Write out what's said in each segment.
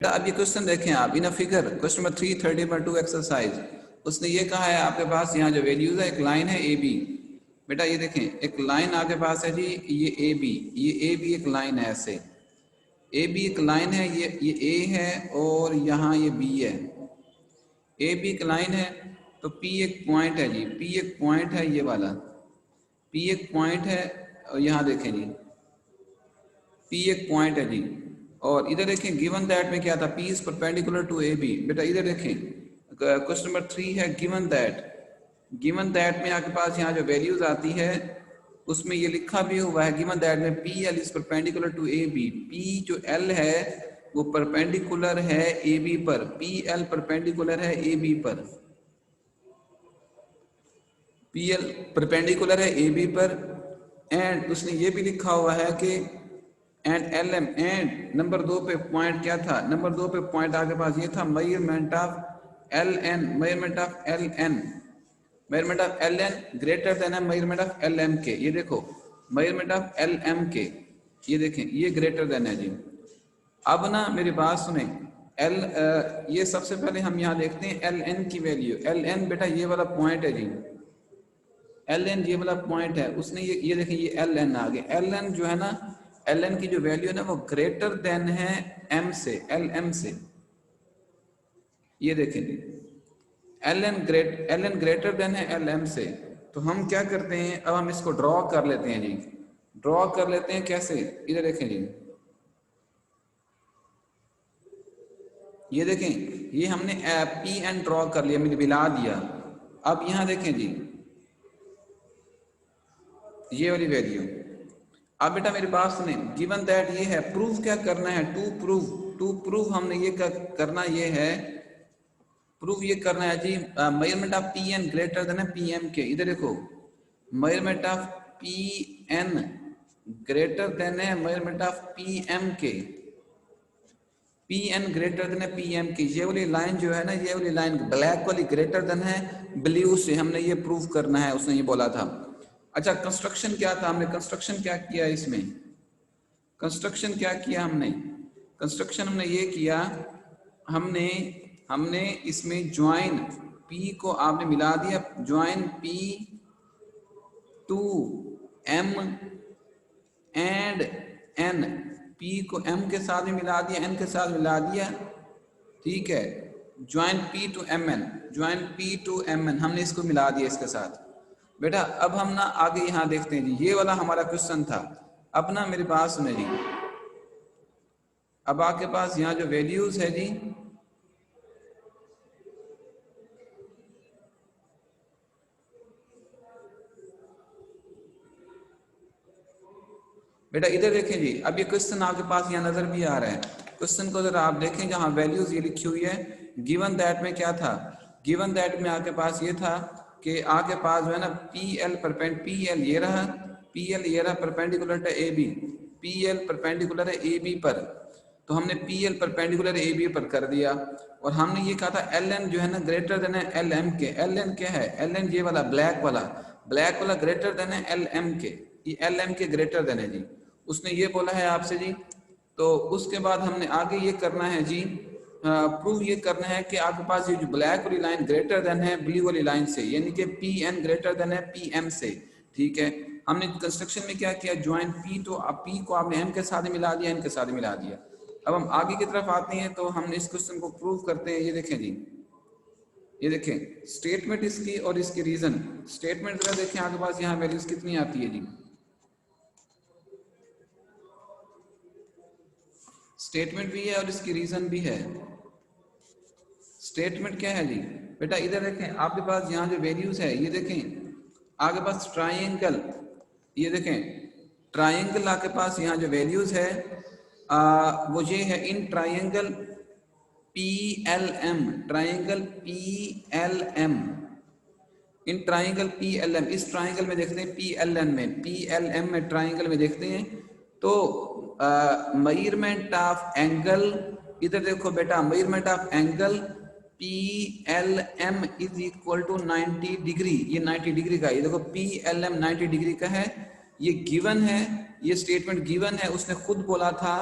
अब ये क्वेश्चन देखें आप, in a figure question number 330.2 exercise, उसने ये कहा है आपके पास यहाँ जो वैल्यूज है, एक लाइन है ए बी। बेटा ये देखें, एक लाइन आपके पास है जी, ये ए बी, एक लाइन है ऐसे, ए बी एक लाइन है, ये ए है और यहाँ ये बी है। ए बी एक लाइन है तो पी एक पॉइंट है जी, पी एक पॉइंट है ये वाला, पी एक पॉइंट है। और यहाँ देखें जी, पी एक पॉइंट है जी, और इधर देखें गिवन दैट में क्या था, P is perpendicular to A B. बेटा इधर देखें क्वेश्चन नंबर 3 है गिवन दैट, गिवन दैट में आपके पास यहाँ जो वैल्यूज आती है उसमें ये लिखा भी हुआ है गिवन दैट में P L is perpendicular to A B. P जो एल है वो परपेंडिकुलर है ए बी पर, पी एल परपेंडिकुलर है ए बी पर, पी एल परपेंडिकुलर है ए बी पर। एंड उसने ये भी लिखा हुआ है कि and L M, and number 2 पे पॉइंट क्या था, नंबर 2 पे पॉइंट आपके पास ये था measurement of L N, measurement of L N, measurement of L N greater than है मेजरमेंट ऑफ एल एम के। ये देखो मेजरमेंट ऑफ एल एम के, ये देखें ये ग्रेटर देन है जी। अब ना मेरी बात सुने, एल ये सबसे पहले हम यहाँ देखते हैं एल एन की वैल्यू। एल एन बेटा ये वाला पॉइंट है जी, एल एन ये वाला पॉइंट है, उसने ये देखें ये एल एन आ गया। एल एन जो है ना, एल एन की जो वैल्यू है ना वो ग्रेटर देन है एम से, एल एम से। ये देखें जी एल एन ग्रेटर देन है एल एम से। तो हम क्या करते हैं, अब हम इसको ड्रॉ कर लेते हैं जी, ड्रॉ कर लेते हैं कैसे, इधर देखें जी, ये देखें ये हमने पी एन ड्रॉ कर लिया, मैंने मिला दिया। अब यहाँ देखें जी ये वाली वैल्यू। अब बेटा मेरी बात सुने, गिवन दैट ये है, प्रूफ क्या करना है, टू प्रूव हमने ये करना ये है, प्रूफ ये करना है जी measurement of P N greater than है पी एम के। इधर देखो measurement of P N greater than है मेजरमेंट ऑफ पी एम के, पी एन ग्रेटर देन है पी एम के। ये वाली लाइन जो है ना, ये वाली लाइन ब्लैक वाली ग्रेटर देन है ब्लू से, हमने ये प्रूफ करना है, उसने ये बोला था। अच्छा कंस्ट्रक्शन क्या था, हमने कंस्ट्रक्शन क्या किया इसमें, कंस्ट्रक्शन क्या किया हमने, कंस्ट्रक्शन हमने ये किया, हमने इसमें ज्वाइन P को आपने मिला दिया, join P to M and N, P को M के साथ में मिला दिया, N के साथ मिला दिया, ठीक है। Join P to MN, join P to MN हमने इसको मिला दिया इसके साथ। बेटा अब हम ना आगे यहाँ देखते हैं जी, ये वाला हमारा क्वेश्चन था। अब ना मेरी बात सुने जी, अब आपके पास यहाँ जो वैल्यूज है जी, बेटा इधर देखें जी, अब ये क्वेश्चन आपके पास यहाँ नजर भी आ रहा है। क्वेश्चन को जरा आप देखें, जहाँ वैल्यूज ये लिखी हुई है, गिवन दैट में क्या था, गिवन दैट में आपके पास ये था कि आपके पास जो है ना पी एल ये रहा, पी एल ये रहा परपेंडिकुलर है A B, P L perpendicular है ए बी पर, तो हमने P L perpendicular A B पर कर दिया। और हमने ये कहा था एल एन जो है ना ग्रेटर देन है एल एम के। एल एन क्या है, एल एन ये वाला ब्लैक वाला ग्रेटर देन है एल एम के, ये एल एम के ग्रेटर देन है जी, उसने ये बोला है आपसे जी। तो उसके बाद हमने आगे ये करना है जी, प्रूव ये करना है कि आपके पास ये जो ब्लैक वाली लाइन ग्रेटर देन है ब्लू वाली लाइन से, यानी कि पी एन ग्रेटर देन है पी एम से, ठीक है। हमने कंस्ट्रक्शन में क्या किया, ज्वाइन पी, तो अब पी को आपने एम के साथ मिला दिया, एन के साथ मिला दिया। अब हम आगे की तरफ आते हैं, तो हमने इस क्वेश्चन को प्रूव करते हैं। ये देखें जी, ये देखें स्टेटमेंट इसकी और इसकी रीजन। स्टेटमेंट जरा देखें आपके पास यहाँ वैल्यूज कितनी आती है जी, स्टेटमेंट भी है और इसकी रीजन भी है। स्टेटमेंट क्या है जी, बेटा इधर देखें आपके पास यहाँ जो वैल्यूज है, ये देखें आपके पास ट्राइंगल, ये देखें ट्राइंगल आपके पास यहाँ जो वैल्यूज है वो ये है in triangle PLM, triangle PLM, in triangle PLM, इस ट्राइंगल में देखते हैं PLM में, PLM में ट्राइंगल में देखते हैं तो मेजरमेंट ऑफ एंगल, इधर देखो बेटा measurement of angle PLM is equal to 90 degree, ये 90 डिग्री का, ये देखो PLM 90 डिग्री का है, ये गिवन है, ये स्टेटमेंट गिवन है। उसने खुद बोला था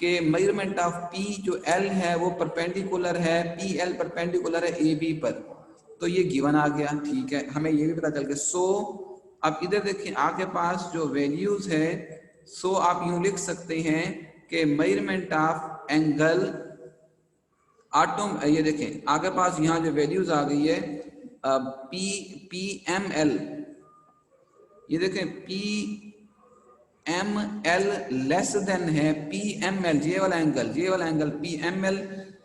कि मेजरमेंट ऑफ पी जो एल है वो परपेंडिकुलर है, पी एल परपेंडिकुलर है ए बी पर, तो ये गिवन आ गया, ठीक है, हमें ये भी पता चल गया। सो अब इधर देखिए आपके पास जो वैल्यूज है, सो आप यूं लिख सकते हैं कि मेजरमेंट ऑफ एंगल आटोम, ये देखें आगे पास यहाँ जो वैल्यूज आ गई है पी पी एम एल, ये देखें P M L less than है पी एम एल, ये वाला angle P M L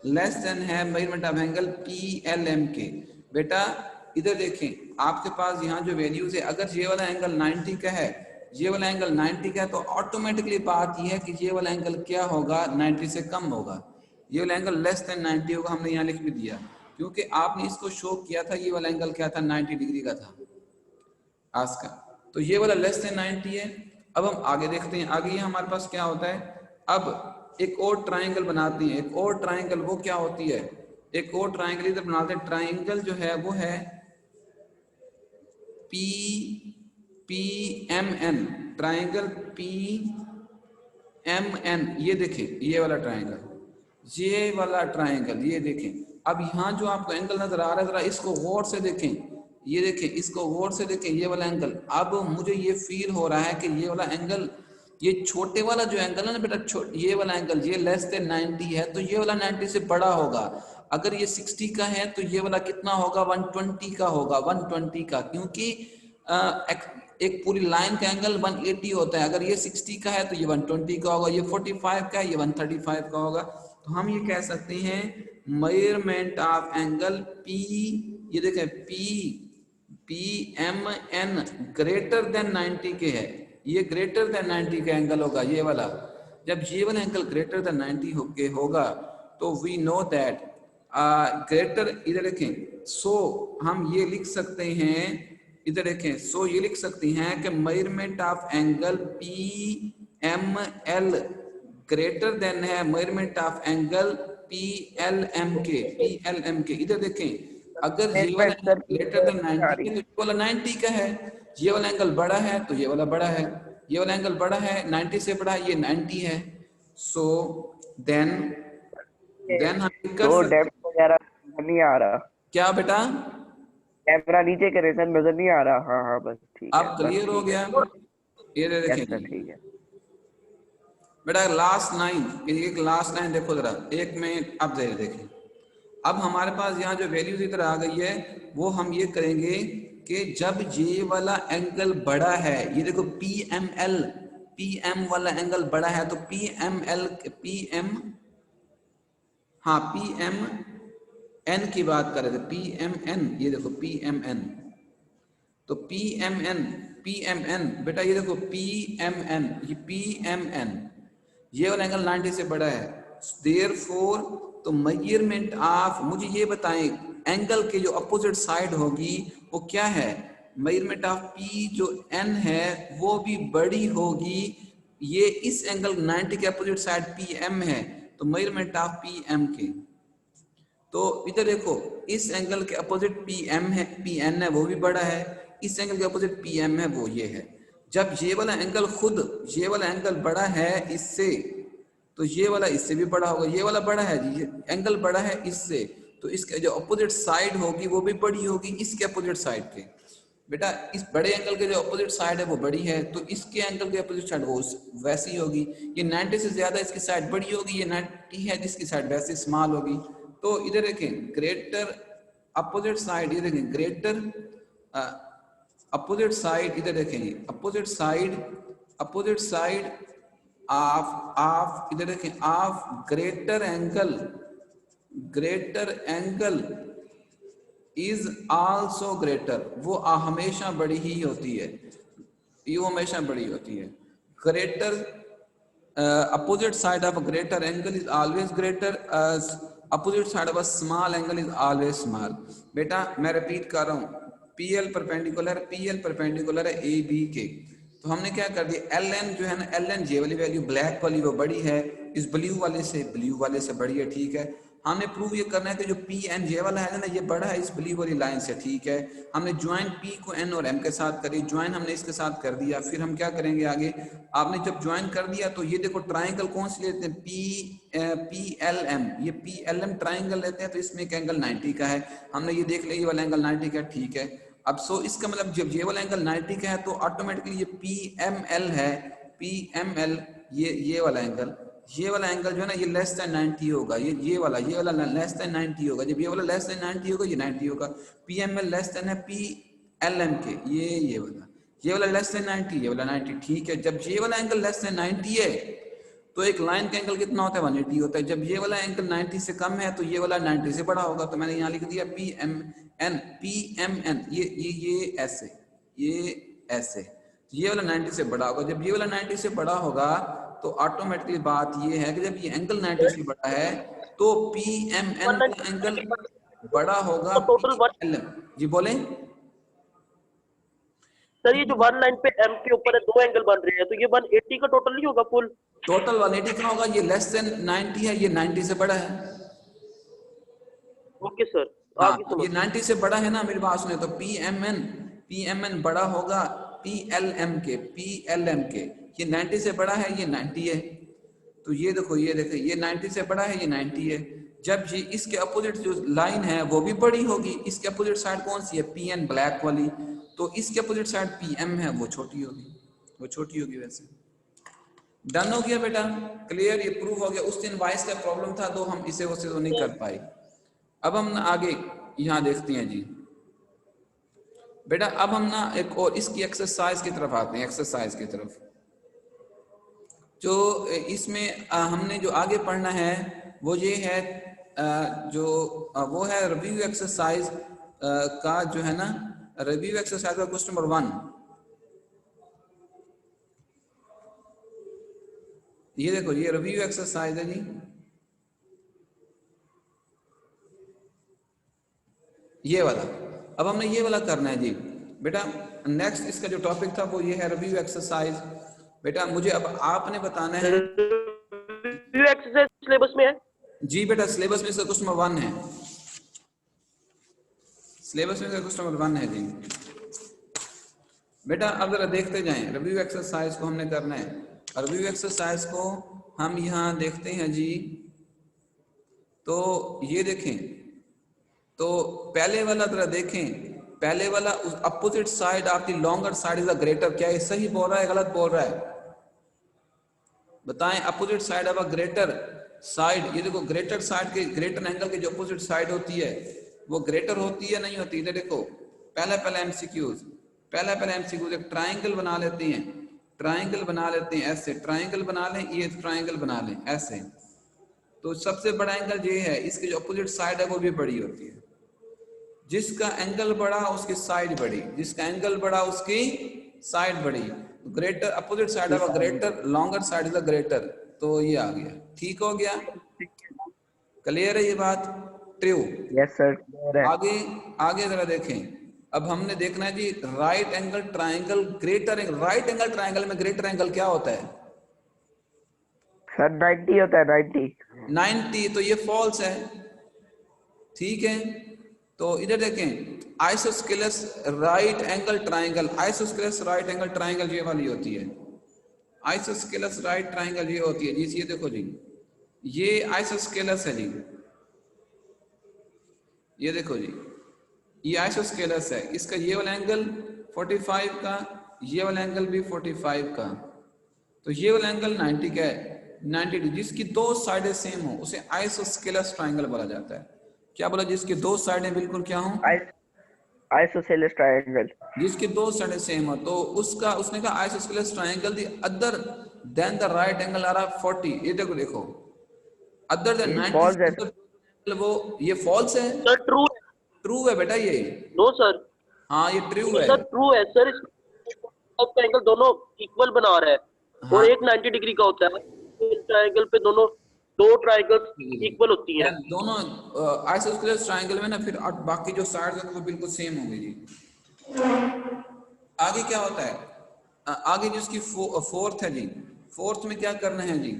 less than है measurement of angle P L M के। बेटा इधर देखें आपके पास यहाँ जो वैल्यूज है, अगर ये वाला एंगल 90 का है, ये वाला एंगल 90 का है, तो ऑटोमेटिकली बात यह है कि ये वाला एंगल क्या होगा, 90 से कम होगा, ये वाला एंगल लेस देन 90 होगा। हमने यहाँ लिख भी दिया क्योंकि आपने इसको शो किया था, ये वाला एंगल क्या था, 90 डिग्री का था आज का, तो ये वाला लेस देन 90 है। अब हम आगे देखते हैं, आगे ये हमारे पास क्या होता है। अब एक और ट्राइंगल बनाते हैं, एक और ट्राइंगल वो क्या होती है, एक और ट्राइंगल इधर बनाते हैं। ट्राइंगल जो है वो है P P M N, triangle P M N, ये देखें ये वाला ट्राइंगल, ये वाला ट्राइंगल, ये देखें। अब यहाँ जो आपको एंगल नजर आ रहा है, जरा इसको गौर से देखें, ये देखें, इसको गौर से देखें, ये वाला एंगल। अब मुझे ये फील हो रहा है कि ये वाला एंगल, ये छोटे वाला जो एंगल है ना बेटा, ये वाला एंगल ये लेस देन 90 है, तो ये वाला 90 से बड़ा होगा। अगर ये 60 का है तो ये वाला कितना होगा, 120 का होगा, 120 का, क्योंकि एक पूरी लाइन का एंगल 180 होता है। अगर ये 60 का है तो ये 120 का होगा, ये 45 का है, ये 135 का होगा। तो हम ये कह सकते हैं मेजरमेंट ऑफ एंगल पी, ये देखें P M N greater than 90 के है, ये ग्रेटर देन 90 का एंगल होगा ये वाला। जब ये वाला एंगल ग्रेटर देन 90 होगा तो वी नो दैट ग्रेटर, इधर देखें, सो हम ये लिख सकते हैं, इधर देखें, सो ये लिख सकते हैं कि measurement of angle P M L greater than है measurement of angle P L M के, इधर देखें, अगर ये वाला एंगल ग्रेटर देन 90 है तो ये वाला 90 का है, ये वाला एंगल बड़ा है तो ये वाला बड़ा है, ये वाला एंगल बड़ा है 90 से बड़ा, ये 90 है। सो देन हम कर सकते, डेप्थ वगैरह नहीं आ रहा क्या बेटा, कैमरा नीचे के रेसन नजर नहीं आ रहा। हाँ हाँ बस ठीक है, अब क्लियर हो गया। ये देखें ठीक है बेटा लास्ट लाइन, एक लास्ट लाइन देखो जरा, एक में अब जरा देखें। अब हमारे पास यहाँ जो वैल्यूज इधर आ गई है, वो हम ये करेंगे कि जब ये वाला एंगल बड़ा है, ये देखो पी एम वाला एंगल बड़ा है, तो पी एम एन की बात कर रहे थे, पी एम एन, ये देखो पी एम एन, तो पी एम एन बेटा ये देखो पी एम एन, ये पी एम एन, ये वाला एंगल 90 से बड़ा है, देयरफॉर तो मेजरमेंट ऑफ, मुझे ये बताएं एंगल के जो अपोजिट साइड होगी वो क्या है, मेजरमेंट ऑफ पी जो एन है वो भी बड़ी होगी, ये इस एंगल 90 के अपोजिट साइड पी एम है, तो मेजरमेंट ऑफ पी एम के, तो इधर देखो इस एंगल के अपोजिट पी एम है, पी एन है वो भी बड़ा है, इस एंगल के अपोजिट पी एम है वो ये है। जब ये वाला एंगल खुद, ये वाला एंगल बड़ा है इससे, तो ये वाला इससे भी बड़ा होगा, ये वाला बड़ा है जी, एंगल बड़ा है इससे, तो इसके जो अपोजिट साइड होगी वो भी बड़ी होगी इसके अपोजिट साइड के। बेटा इस बड़े एंगल के जो अपोजिट साइड है वो बड़ी है, तो इसके एंगल के अपोजिट साइड वो वैसी होगी, ये 90 से ज्यादा इसकी साइड बड़ी होगी, ये 90 है जिसकी साइड वैसे स्मॉल होगी। तो इधर देखें ग्रेटर अपोजिट साइड, ये देखें ग्रेटर अपोजिट साइड, इधर देखेंगे अपोजिट साइड ऑफ इधर देखें of greater angle is also greater, वो हमेशा बड़ी ही होती है, ये हमेशा बड़ी होती है। Greater opposite side of greater angle is always greater as opposite side of a small angle is always small. बेटा मैं रिपीट कर रहा हूँ, पीएल परपेंडिकुलर है ए बी के, तो हमने क्या कर दिया, एल एन जो है ना, एल एन ये वाली वैल्यू ब्लैक वाली वो बड़ी है, इस ब्लू वाले से बड़ी है, ठीक है। हमने प्रूव ये करना है कि जो पी एन जे वाला है ना, ये बड़ा है इस ब्लू वाली लाइन से, ठीक है। हमने ज्वाइन पी को एन और एम के साथ करी, ज्वाइन हमने इसके साथ कर दिया। फिर हम क्या करेंगे आगे, आपने जब ज्वाइन कर दिया तो ये देखो ट्राइंगल कौन सी लेते हैं, पी एल एम, ये पी एल एम ट्राइंगल लेते हैं, तो इसमें एक एंगल 90 का है। हमने ये देख लिया ये वाला एंगल 90 का, ठीक है। अब सो इसका मतलब जब ये वाला एंगल 90 का है तो ऑटोमेटिकली ये पी एम एल है, पी एम एल, ये वाला एंगल, ये वाला एंगल जो है ना ये लेस देन 90 होगा, ये वाला लेस देन 90 होगा। जब ये वाला लेस देन 90 होगा, ये 90 होगा। पीएमएल लेस देन है पीएलएम के, ये वाला लेस देन 90, ये वाला 90, ठीक है। जब ये वाला एंगल लेस देन 90 है तो एक लाइन का एंगल कितना होता है, 180 होता है। जब ये वाला एंगल 90 से कम है तो ये वाला 90 से बड़ा होगा। तो मैंने यहाँ लिख दिया पीएमएन, ये ऐसे, ये वाला 90 से बड़ा होगा। जब ये वाला 90 से बड़ा होगा तो ऑटोमेटिकली बात ये है कि जब ये एंगल 90 से बड़ा है तो पीएमएन का एंगल बड़ा होगा टोटल पीएलएम। जी बोलें सर, ये जो 19 पे एम के ऊपर है, दो एंगल बन रहे हैं, तो ये 180 का टोटल नहीं होगा फुल? टोटल 180 कितना होगा, ये लेस देन 90 है, ये 90 से बड़ा है। ओके सर, हाँ, आगे ये 90 से बड़ा है ना, मेरी बात सुने। तो पीएमएन बड़ा होगा पीएलएम के, ये 90 से बड़ा है, ये 90 है। तो ये देखो, ये 90 से बड़ा है, ये 90 है। जब ये इसके अपोजिट जो लाइन है वो भी बड़ी होगी, इसके अपोजिट साइड कौन सी है, पीएन ब्लैक वाली, तो इसके अपोजिट साइड पीएम है, वो छोटी होगी, वैसे। डन हो गया बेटा, क्लियर, ये प्रूव हो गया। उस दिन वाइस का प्रॉब्लम था तो हम इसे वैसे तो नहीं कर पाए। अब हम आगे यहाँ देखते हैं जी बेटा, अब हम ना एक और इसकी एक्सरसाइज की तरफ आते हैं, एक्सरसाइज की तरफ। जो इसमें हमने जो आगे पढ़ना है वो ये है, वो है रिव्यू एक्सरसाइज का जो है ना, रिव्यू एक्सरसाइज का क्वेश्चन नंबर 1। ये देखो, ये रिव्यू एक्सरसाइज है जी, ये वाला। अब हमने ये वाला करना है जी बेटा। नेक्स्ट इसका जो टॉपिक था वो ये है रिव्यू एक्सरसाइज। बेटा मुझे अब आपने बताना है, रिव्यू एक्सरसाइज सिलेबस में है जी बेटा, सिलेबस में इसका क्वेश्चन नंबर 1 है, सिलेबस में इसका क्वेश्चन नंबर 1 है जी बेटा। अब जरा देखते जाएं, रिव्यू एक्सरसाइज को हमने करना है। रिव्यू एक्सरसाइज को हम यहाँ देखते हैं जी, तो ये देखें, तो पहले वाला जरा देखें, पहले वाला opposite side of the longer side is the greater, क्या ये सही बोल रहा है गलत बोल रहा है, बताएं। Opposite side of a greater side, ये देखो ग्रेटर साइड के, ग्रेटर एंगल की जो अपोजिट साइड होती है वो ग्रेटर होती है नहीं होती। इधर देखो, पहला एमसीक्यूज, एक ट्राइंगल बना लेते हैं, ऐसे ट्राइंगल बना लें, ये ट्राइंगल बना लें ऐसे। तो सबसे बड़ा एंगल ये है, इसकी जो अपोजिट साइड है वो भी बड़ी होती है। जिसका एंगल बड़ा उसकी साइड बड़ी, जिसका एंगल बड़ा उसकी साइड बड़ी। Greater opposite side of a greater, longer side is a greater. तो ये आ गया, ठीक हो गया, क्लियर है ये बात, ट्रू। यस सर, क्लियर है। आगे जरा देखें। अब हमने देखना है जी right angle triangle greater angle. Right angle triangle में ग्रेटर एंगल क्या होता है सर 90 होता है, 90। 90, तो ये फॉल्स है, ठीक है। तो इधर देखें, isosceles right angle triangle, isosceles right angle triangle ये वाली होती है, आइसोस्केलस राइट ट्राइंगल ये होती है जी। ये देखो जी, ये आइसोस्केलस है जी, ये देखो जी, ये आइसोस्केलस है। इसका ये वाला एंगल 45 का, ये वाला एंगल भी 45 का, तो ये वाला एंगल 90 का है, 90 डिग्री। जिसकी दो साइडें सेम हो उसे आइसोस्केलस ट्राइंगल बोला जाता है। क्या बोला, जिसकी दो साइडें बिल्कुल क्या हो, आइसोसेलेस ट्रायंगल। जिसकी दो साइडें सेम हो तो उसका, उसने कहा isosceles triangle the other than the right angle are 40। ये देखो अदर देन 90, वो ये फॉल्स है सर, ट्रू है। ट्रू है बेटा ये, नो सर, हाँ ये ट्रू है सर ट्रू है सर, इसका एंगल दोनों इक्वल बना रहा है। हाँ। और एक 90 डिग्री का होता है, इस ट्रायंगल पे दोनों दो ट्रायंगल्स इक्वल होती हैं। दोनों आइसोस्केलस ट्रायंगल में ना, फिर बाकी जो साइड्स हैं वो बिल्कुल सेम होंगे जी। आगे क्या होता है, आगे जिसकी फोर्थ है जी, फोर्थ में क्या करना है जी,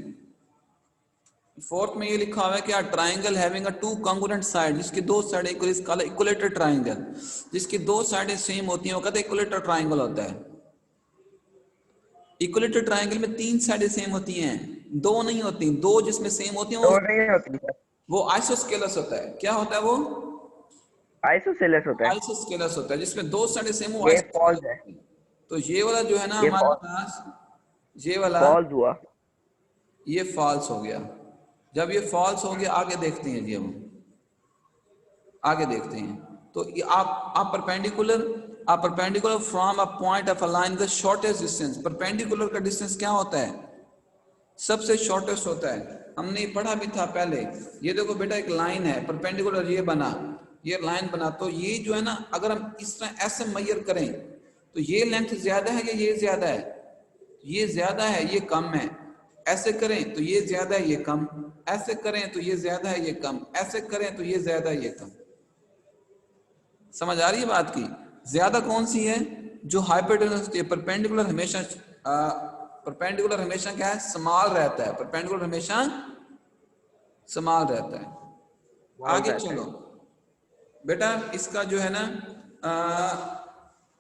फोर्थ में ये लिखा हुआ है कि triangle having a two congruent side, जिसकी दो साइड इक्विलेटरल ट्राइंगल, जिसकी दो साइडें सेम होती हैं वो कहते हैं इक्विलेटरल ट्राइंगल होता है। इक्विलेटरल ट्राइंगल में तीन साइडें सेम होती हैं, दो नहीं होती। दो जिसमें सेम होती हैं तो नहीं होती सर, वो आइसोस्केलस होता है। क्या होता है वो? आइसोसेलेस होता है। आइसोस्केलस होता है, जिसमें दो साइडें सेम हो, ये आइसोस्केलस फॉल्स है, होता है। तो ये वाला जो है ना ये हमारे पास, ये वाला फॉल्स हुआ। ये फॉल्स हो गया। जब ये फॉल्स हो गया आगे देखते हैं जी, हम आगे देखते हैं। तो ये आप perpendicular from a point of a line the shortest distance. Perpendicular का डिस्टेंस क्या होता है? सबसे शॉर्टेस्ट होता है। हमने पढ़ा भी था पहले। ये देखो बेटा, एक लाइन है परपेंडिकुलर, ये बना, ये लाइन बना, तो ये जो है ना, अगर हम इस तरह ऐसे मेजर करें तो ये लेंथ ज्यादा है या ये ज्यादा है? ये ज्यादा है, ये कम है। ऐसे करें तो ये ज्यादा है, ये कम। ऐसे करें तो ये ज्यादा है, ये कम। ऐसे करें तो ये ज्यादा है, ये कम। समझ आ रही है बात की? ज्यादा कौन सी है? जो हाइपोटेन्यूज होती है। परपेंडिकुलर हमेशा क्या है? स्मॉल रहता है। परपेंडिकुलर हमेशा स्मॉल रहता है। आगे चलो बेटा, इसका जो है ना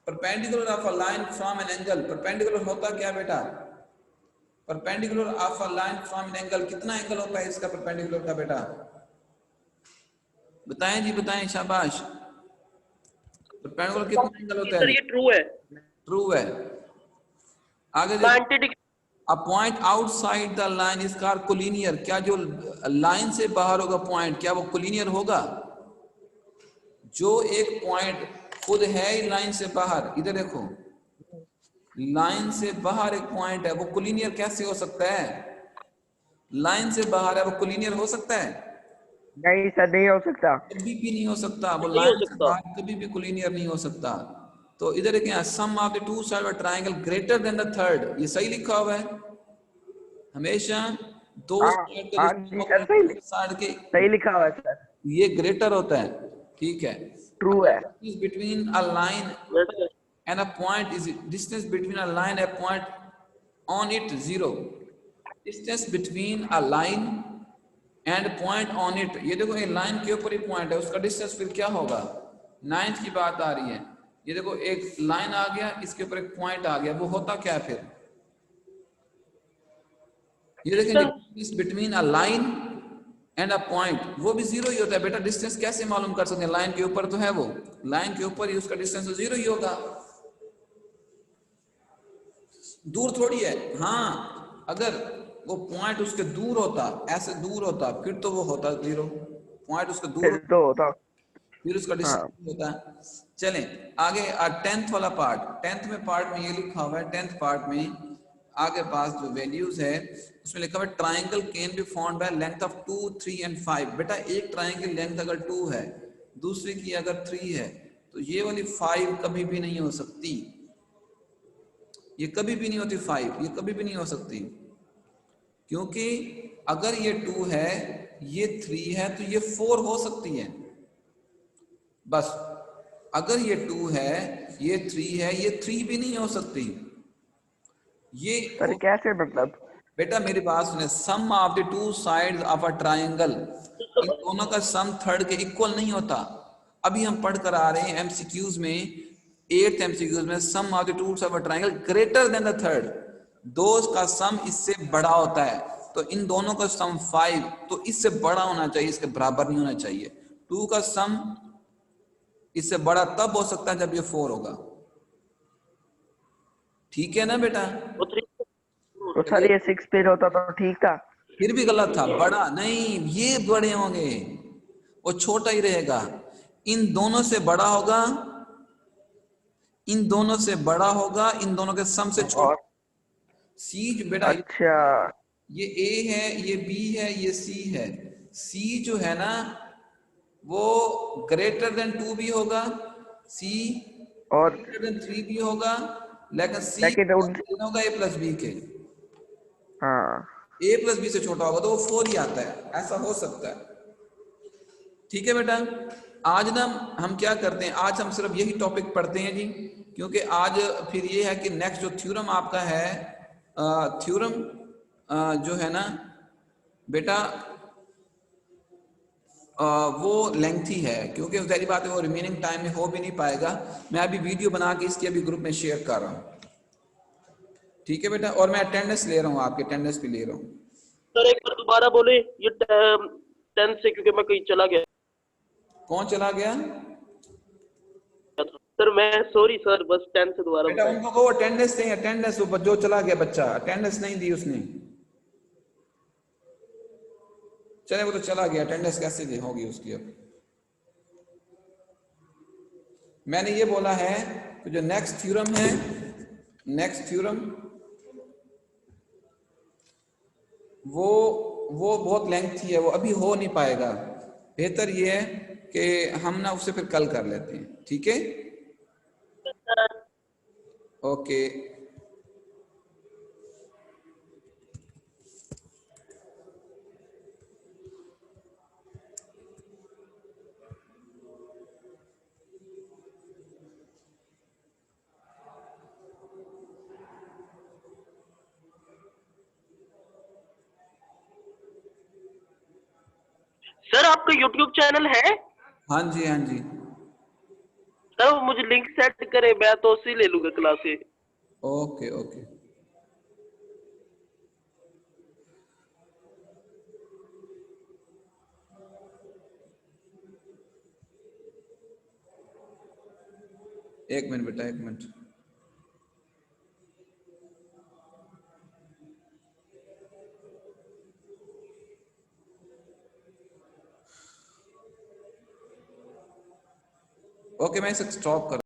perpendicular of a line from an angle. Perpendicular होता क्या बेटा? Perpendicular of a line from an angle, कितना एंगल होता है इसका परपेंडिकुलर का बेटा? बताएं जी, बताएं, शाबाश। परपेंडिकुलर कितना एंगल होता सर है? ये ट्रू है, ट्रू है। आगे 90 degree. A point outside the line is called collinear. क्या जो लाइन से बाहर होगा पॉइंट, क्या वो कोलिनियर होगा? जो एक पॉइंट खुद है लाइन से बाहर, इधर देखो, लाइन से बाहर एक पॉइंट है, वो कोलिनियर कैसे हो सकता है? लाइन से बाहर है, वो कोलिनियर हो सकता है? नहीं सर, नहीं हो सकता। कभी भी नहीं हो सकता। वो नहीं हो लाइन से सकता। बाहर कभी भी कोलिनियर नहीं हो सकता। तो इधर क्या, sum of the two side of triangle greater than the third, ये सही लिखा हुआ है। हमेशा दो हाँ साइड हाँ जी सर, साइड के सही लिखा हुआ है सर, ये ग्रेटर होता है। ठीक है। ट्रू है। बिटवीन अ लाइन वैसे and a point is distance between a line and a point on it 0. Distance between a line and point on it, ये देखो ये लाइन के ऊपर ही पॉइंट है, उसका डिस्टेंस फिर क्या होगा? 9th की बात आ रही है। ये देखो एक लाइन आ गया, इसके ऊपर एक पॉइंट आ गया, वो होता क्या है फिर? ये देखेंगे distance between a line and a point, वो भी 0 ही होता है बेटा। डिस्टेंस कैसे मालूम कर सकते हैं? लाइन के ऊपर तो है, वो लाइन के ऊपर ही, उसका डिस्टेंस तो 0 ही होगा, दूर थोड़ी है। हाँ, अगर वो पॉइंट उसके दूर होता, ऐसे दूर होता, फिर तो वो होता 0। पॉइंट उसके दूर फिर तो होता। फिर उसका हाँ डिस्टेंस होता है। चलें आगे, 10th वाला पार्ट। 10th में पार्ट में ये लिखा हुआ है, 10th पार्ट में आगे पास जो वैल्यूज है उसमें लिखा हुआ है triangle can be found by length of 2, 3 and 5। बेटा एक ट्राइंगल लेंथ अगर 2 है, दूसरी की अगर 3 है, तो ये वाली 5 कभी भी नहीं हो सकती। ये कभी भी नहीं होती 5, ये कभी भी नहीं हो सकती, क्योंकि अगर ये 2 है, ये 3 है, तो ये 4 हो सकती है बस। अगर ये 2 है, ये 3 है, ये 3 भी नहीं हो सकती। ये सर, कैसे मतलब? बेटा मेरी बात सुने, sum of the two sides of a triangle, इन दोनों का सम थर्ड के इक्वल नहीं होता। अभी हम पढ़ कर आ रहे हैं एमसीक्यूज में, 8th एमसीक्यूज में, sum of the two sides of a triangle greater than the third, दो का सम इससे बड़ा होता है। तो इन दोनों का सम 5, तो इससे बड़ा होना चाहिए, इसके बराबर नहीं होना चाहिए। 2 का सम इससे बड़ा तब हो सकता है जब ये 4 होगा। ठीक है ना बेटा? वो 3 तो सर ये 6 फिर होता तो ठीक था। फिर भी गलत था, बड़ा नहीं, ये बड़े होंगे, वो छोटा ही रहेगा। इन दोनों से बड़ा होगा, इन दोनों से बड़ा होगा, इन दोनों के सम से छोटा। और सी बेटा, अच्छा, ये ए है, ये बी है, ये सी है। सी जो है ना वो ग्रेटर देन 2 भी होगा, सी और ग्रेटर देन 3 भी होगा, लेकिन सी लेकिन होगा ए प्लस बी के। हाँ ए प्लस बी से छोटा होगा तो वो 4 ही आता है, ऐसा हो सकता है। ठीक है बेटा, आज ना हम क्या करते हैं, आज हम सिर्फ यही टॉपिक पढ़ते हैं जी, क्योंकि आज फिर ये है कि नेक्स्ट जो थ्योरम आपका है, थ्योरम जो है ना बेटा वो लेंथी है, क्योंकि सारी बात है वो रिमेनिंग टाइम में हो भी नहीं पाएगा। मैं अभी वीडियो बना के इसकी अभी ग्रुप में शेयर कर रहा हूँ, ठीक है बेटा। और मैं अटेंडेंस ले रहा हूँ, आपके अटेंडेंस भी ले रहा हूँ। सर एक बार दोबारा बोले ये 10 से, क्योंकि मैं कहीं चला गया कौन चला गया? था। सर मैं सॉरी सर, बस 10 से दोबारा बेटा बताएं। उनको कहो अटेंडेंस दें, अटेंडेंस, वो जो चला गया बच्चा अटेंडेंस नहीं दी उसने, चले वो तो चला गया, अटेंडेंस कैसे दे होगी उसकी। अब मैंने ये बोला है कि जो नेक्स्ट थ्योरम है, नेक्स्ट थ्योरम वो बहुत लेंथी है, वो अभी हो नहीं पाएगा। बेहतर ये है कि हम ना उससे फिर कल कर लेते हैं, ठीक है? ओके। सर आपका YouTube चैनल है? हाँ जी, हाँ जी। सर वो मुझे लिंक सेट करे, मैं तो उसी ले लूंगा क्लासे। Okay okay. एक मिनट बेटा, एक मिनट। ओके, मैं इसे स्टॉप कर